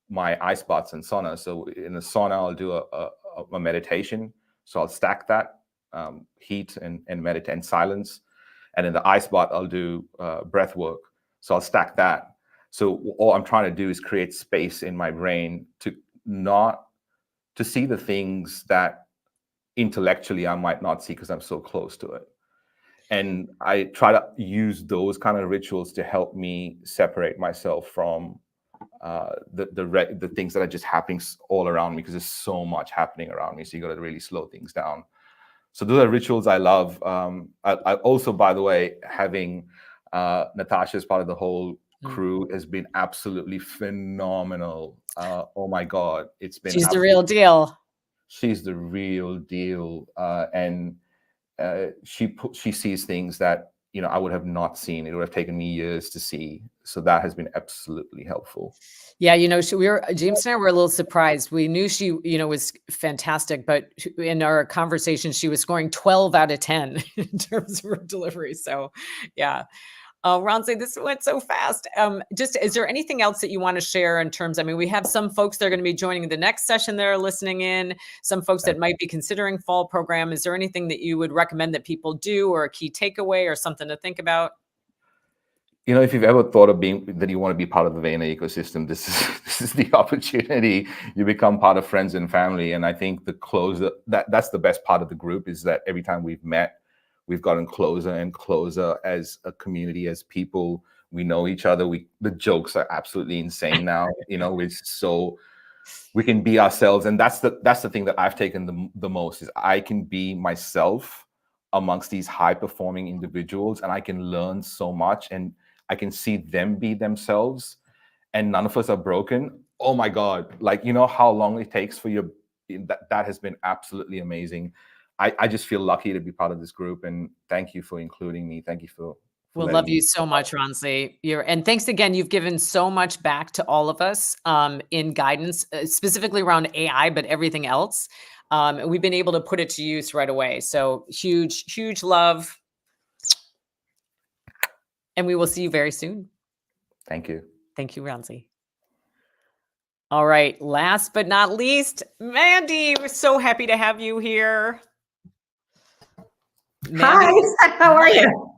my ice baths and sauna. So in the sauna, I'll do a meditation. So I'll stack that heat and meditate and silence. And in the ice bath, I'll do breath work. So I'll stack that. So all I'm trying to do is create space in my brain to see the things that intellectually I might not see, because I'm so close to it. And I try to use those kind of rituals to help me separate myself from the things that are just happening all around me, because there's so much happening around me. So you got to really slow things down. So those are rituals I love. I also, by the way, having Natasha as part of the whole crew has been absolutely phenomenal. Oh my God, it's been She's the real deal. She's the real deal, and she sees things that I would have not seen. It would have taken me years to see. So that has been absolutely helpful. Yeah, James and I were a little surprised. We knew she, was fantastic, but in our conversation, she was scoring 12 out of 10 in terms of her delivery. So, yeah. Ronzi, this went so fast. Is there anything else that you want to share in terms? I mean, we have some folks that are going to be joining the next session that are listening in, some folks that might be considering fall program. Is there anything that you would recommend that people do, or a key takeaway, or something to think about? If you've ever thought of that you want to be part of the Vayner ecosystem, this is the opportunity. You become part of friends and family. And I think that's the best part of the group, is that every time we've met, we've gotten closer and closer as a community, as people. We know each other. The jokes are absolutely insane now. We can be ourselves, and that's the thing that I've taken the most, is I can be myself amongst these high performing individuals, and I can learn so much, and I can see them be themselves, and none of us are broken. Oh my God. How long it takes for that has been absolutely amazing. I just feel lucky to be part of this group, and thank you for including me. Thank you for We'll love you so much, Ronzi. And thanks again. You've given so much back to all of us in guidance, specifically around AI, but everything else. We've been able to put it to use right away. So huge, huge love. And we will see you very soon. Thank you. Thank you, Ronzi. All right. Last but not least, Mandy, we're so happy to have you here. Mandy, hi, how are you?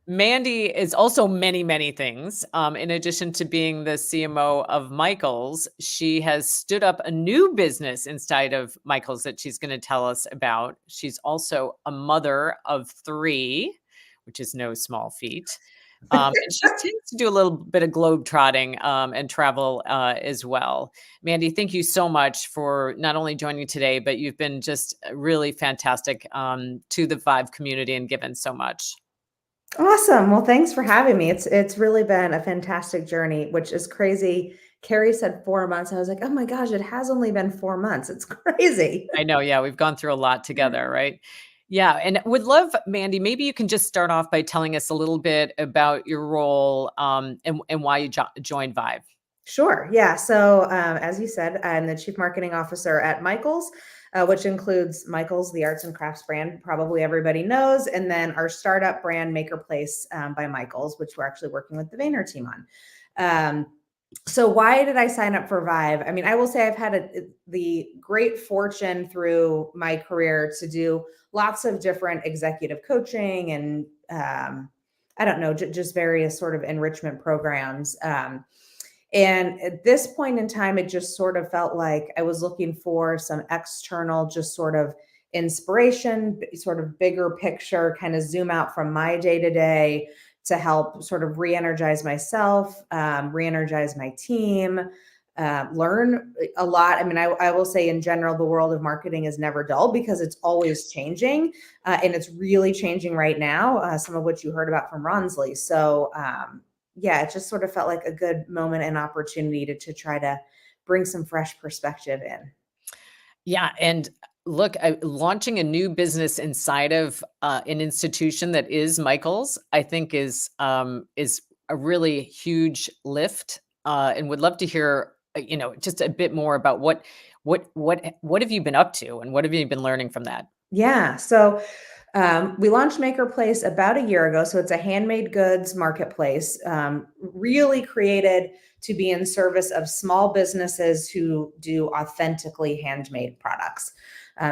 Mandy is also many, many things. In addition to being the CMO of Michaels, she has stood up a new business inside of Michaels that she's going to tell us about. She's also a mother of 3, which is no small feat. And she tends to do a little bit of globe trotting and travel as well. Mandy, thank you so much for not only joining today, but you've been just really fantastic to the vYve community and given so much. Awesome. Well, thanks for having me. It's really been a fantastic journey, which is crazy. Carrie said 4 months. I was like, oh my gosh, it has only been 4 months. It's crazy. I know. Yeah. We've gone through a lot together, right? Yeah. And would love, Mandy, maybe you can just start off by telling us a little bit about your role and why you joined vYve. Sure. Yeah. So as you said, I'm the Chief Marketing Officer at Michaels, which includes Michaels, the arts and crafts brand, probably everybody knows, and then our startup brand, Maker Place by Michaels, which we're actually working with the Vayner team on. So why did I sign up for vYve? I mean, I will say I've had the great fortune through my career to do lots of different executive coaching and I don't know, just various sort of enrichment programs. And at this point in time, it just sort of felt like I was looking for some external, just sort of inspiration, sort of bigger picture, kind of zoom out from my day-to-day to help sort of re-energize myself, re-energize my team, learn a lot. I mean, I will say in general, the world of marketing is never dull because it's always changing and it's really changing right now, some of which you heard about from Ronsley. So yeah, it just sort of felt like a good moment and opportunity to try to bring some fresh perspective in. Yeah. And look, launching a new business inside of an institution that is Michaels, I think is a really huge lift, and would love to hear, just a bit more about what have you been up to and what have you been learning from that? Yeah. So we launched Maker Place about a year ago. So it's a handmade goods marketplace, really created to be in service of small businesses who do authentically handmade products.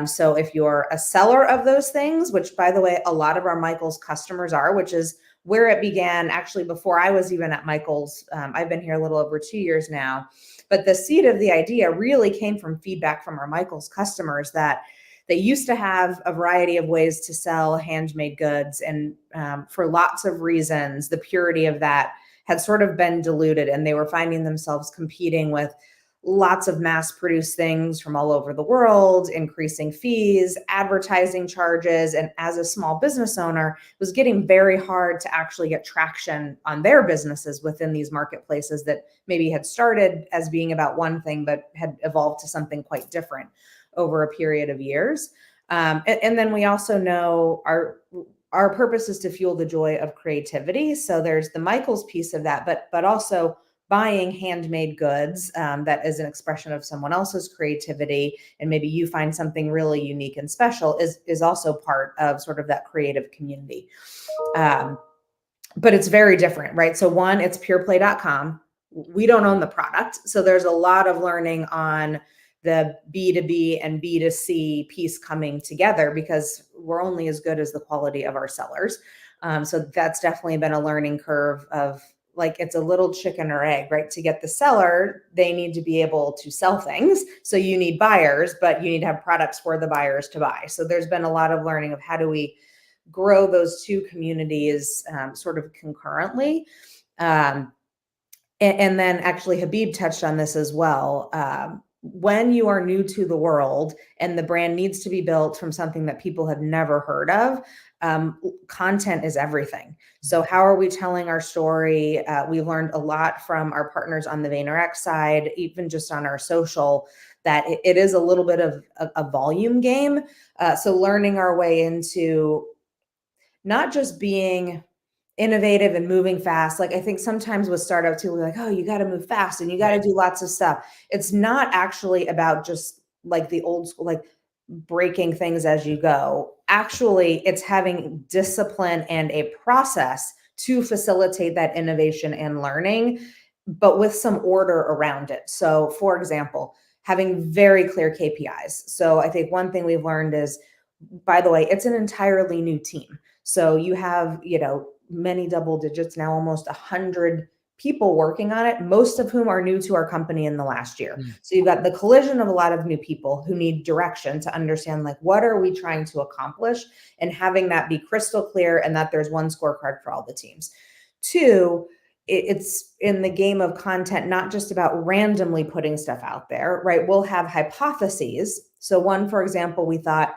So if you're a seller of those things, which by the way, a lot of our Michaels customers are, which is where it began actually before I was even at Michaels. I've been here a little over 2 years now, but the seed of the idea really came from feedback from our Michaels customers that they used to have a variety of ways to sell handmade goods. And for lots of reasons, the purity of that had sort of been diluted and they were finding themselves competing with lots of mass produced things from all over the world, increasing fees, advertising charges. And as a small business owner, it was getting very hard to actually get traction on their businesses within these marketplaces that maybe had started as being about one thing, but had evolved to something quite different over a period of years. And then we also know our purpose is to fuel the joy of creativity. So there's the Michaels piece of that, but also buying handmade goods that is an expression of someone else's creativity, and maybe you find something really unique and special is also part of sort of that creative community. But it's very different, right? So one, it's pureplay.com. We don't own the product. So there's a lot of learning on the B2B and B2C piece coming together, because we're only as good as the quality of our sellers. So that's definitely been a learning curve of, like, it's a little chicken or egg, right? To get the seller, they need to be able to sell things. So you need buyers, but you need to have products for the buyers to buy. So there's been a lot of learning of how do we grow those two communities sort of concurrently. And then actually Habib touched on this as well. When you are new to the world and the brand needs to be built from something that people have never heard of, content is everything. So how are we telling our story? We've learned a lot from our partners on the VaynerX side, even just on our social, that it is a little bit of a volume game. So learning our way into not just being innovative and moving fast. Like, I think sometimes with startups, people are like, oh, you got to move fast and you got to do lots of stuff. It's not actually about just like the old school, like breaking things as you go. Actually, it's having discipline and a process to facilitate that innovation and learning, but with some order around it. So for example, having very clear KPIs. So I think one thing we've learned is, by the way, it's an entirely new team. So you have, many double digits now, almost 100 people working on it, most of whom are new to our company in the last year. So you've got the collision of a lot of new people who need direction to understand, like, what are we trying to accomplish, and having that be crystal clear, and that there's one scorecard for all the teams. Two, it's in the game of content, not just about randomly putting stuff out there, right? We'll have hypotheses. So one, for example, we thought,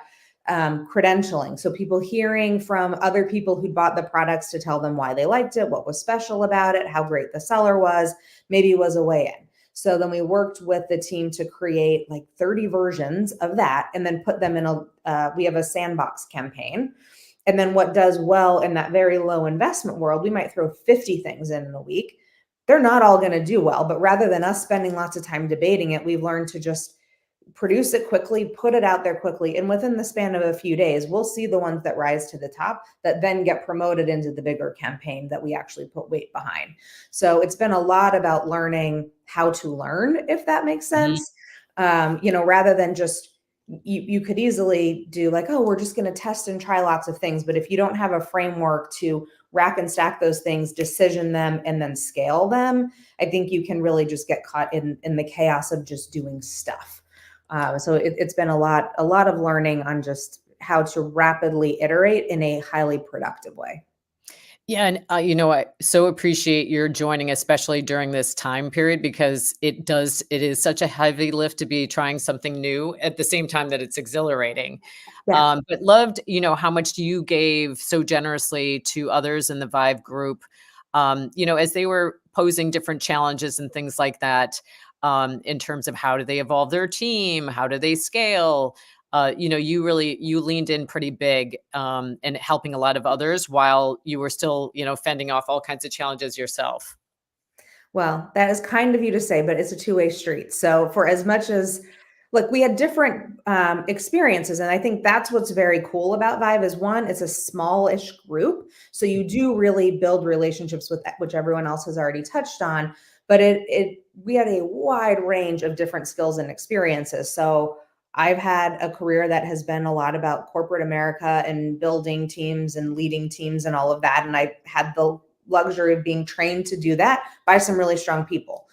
credentialing. So people hearing from other people who bought the products to tell them why they liked it, what was special about it, how great the seller was, maybe was a way in. So then we worked with the team to create like 30 versions of that, and then put them in we have a sandbox campaign. And then what does well in that very low investment world, we might throw 50 things in a week. They're not all going to do well, but rather than us spending lots of time debating it, we've learned to just produce it quickly, put it out there quickly. And within the span of a few days, we'll see the ones that rise to the top that then get promoted into the bigger campaign that we actually put weight behind. So it's been a lot about learning how to learn, if that makes sense. Rather than just, you could easily do like, oh, we're just going to test and try lots of things. But if you don't have a framework to rack and stack those things, decision them, and then scale them, I think you can really just get caught in the chaos of just doing stuff. So it's been a lot of learning on just how to rapidly iterate in a highly productive way. Yeah. And, I so appreciate your joining, especially during this time period, because it is such a heavy lift to be trying something new at the same time that it's exhilarating. Yeah. But loved, how much you gave so generously to others in the vYve group, as they were posing different challenges and things like that, in terms of how do they evolve their team? How do they scale? You leaned in pretty big, and helping a lot of others while you were still, fending off all kinds of challenges yourself. Well, that is kind of you to say, but it's a two-way street. So for as much as, look, we had different experiences. And I think that's what's very cool about vYve is, one, it's a smallish group. So you do really build relationships with which everyone else has already touched on. But we had a wide range of different skills and experiences. So I've had a career that has been a lot about corporate America and building teams and leading teams and all of that. And I had the luxury of being trained to do that by some really strong people.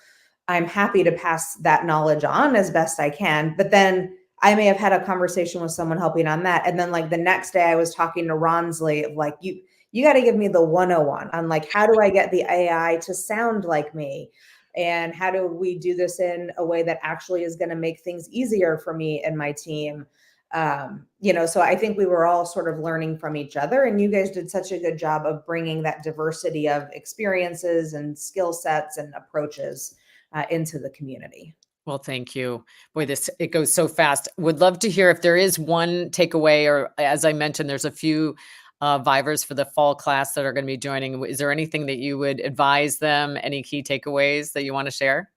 I'm happy to pass that knowledge on as best I can. But then I may have had a conversation with someone helping on that. And then like the next day I was talking to Ronsley of like, you got to give me the 101 on like, how do I get the AI to sound like me? And how do we do this in a way that actually is going to make things easier for me and my team? So I think we were all sort of learning from each other, and you guys did such a good job of bringing that diversity of experiences and skill sets and approaches into the community. Well, thank you. Boy, it goes so fast. Would love to hear if there is one takeaway, or as I mentioned, there's a few vYvers for the fall class that are going to be joining. Is there anything that you would advise them? Any key takeaways that you want to share?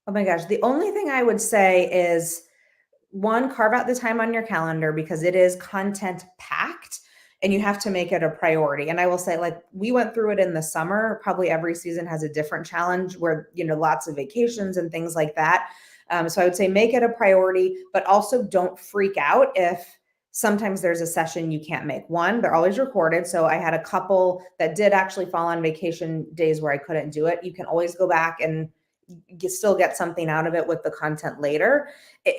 Oh my gosh. The only thing I would say is, one, carve out the time on your calendar, because it is content packed and you have to make it a priority. And I will say, like, we went through it in the summer. Probably every season has a different challenge where, lots of vacations and things like that. So I would say make it a priority, but also don't freak out if sometimes there's a session you can't make. One, they're always recorded. So I had a couple that did actually fall on vacation days where I couldn't do it. You can always go back and you still get something out of it with the content later.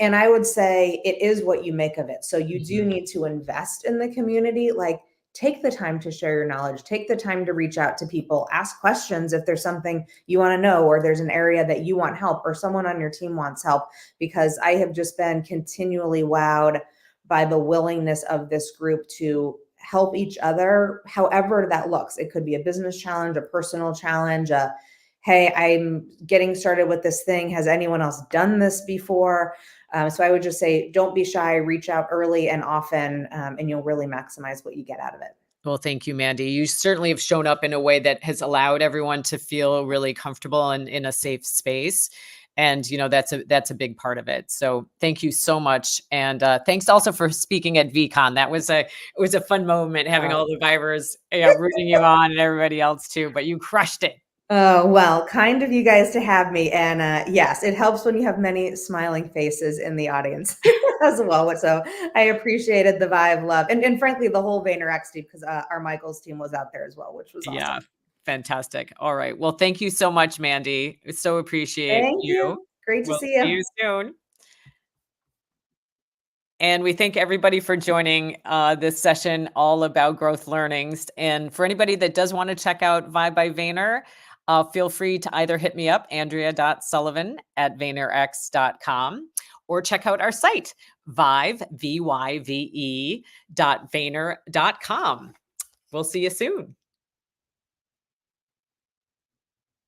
And I would say it is what you make of it. So you do need to invest in the community. Like, take the time to share your knowledge, take the time to reach out to people, ask questions if there's something you want to know, or there's an area that you want help, or someone on your team wants help, because I have just been continually wowed by the willingness of this group to help each other, however that looks. It could be a business challenge, a personal challenge, hey, I'm getting started with this thing. Has anyone else done this before? So I would just say, don't be shy, reach out early and often, and you'll really maximize what you get out of it. Well, thank you, Mandy. You certainly have shown up in a way that has allowed everyone to feel really comfortable and in a safe space. And, that's a big part of it. So thank you so much. And thanks also for speaking at VCon. It was a fun moment having all the vYvers rooting you on, and everybody else too, but you crushed it. Oh, well, kind of you guys to have me. And yes, it helps when you have many smiling faces in the audience as well. So I appreciated the vYve love. And frankly, the whole VaynerX team, because our Michael's team was out there as well, which was awesome. Yeah, fantastic. All right. Well, thank you so much, Mandy. I so appreciate Thank you. Great to see you. See you soon. And we thank everybody for joining this session all about growth learnings. And for anybody that does want to check out vYve by Vayner, feel free to either hit me up, andrea.sullivan@vaynerx.com, or check out our site, vYve, vYve.vayner.com. We'll see you soon.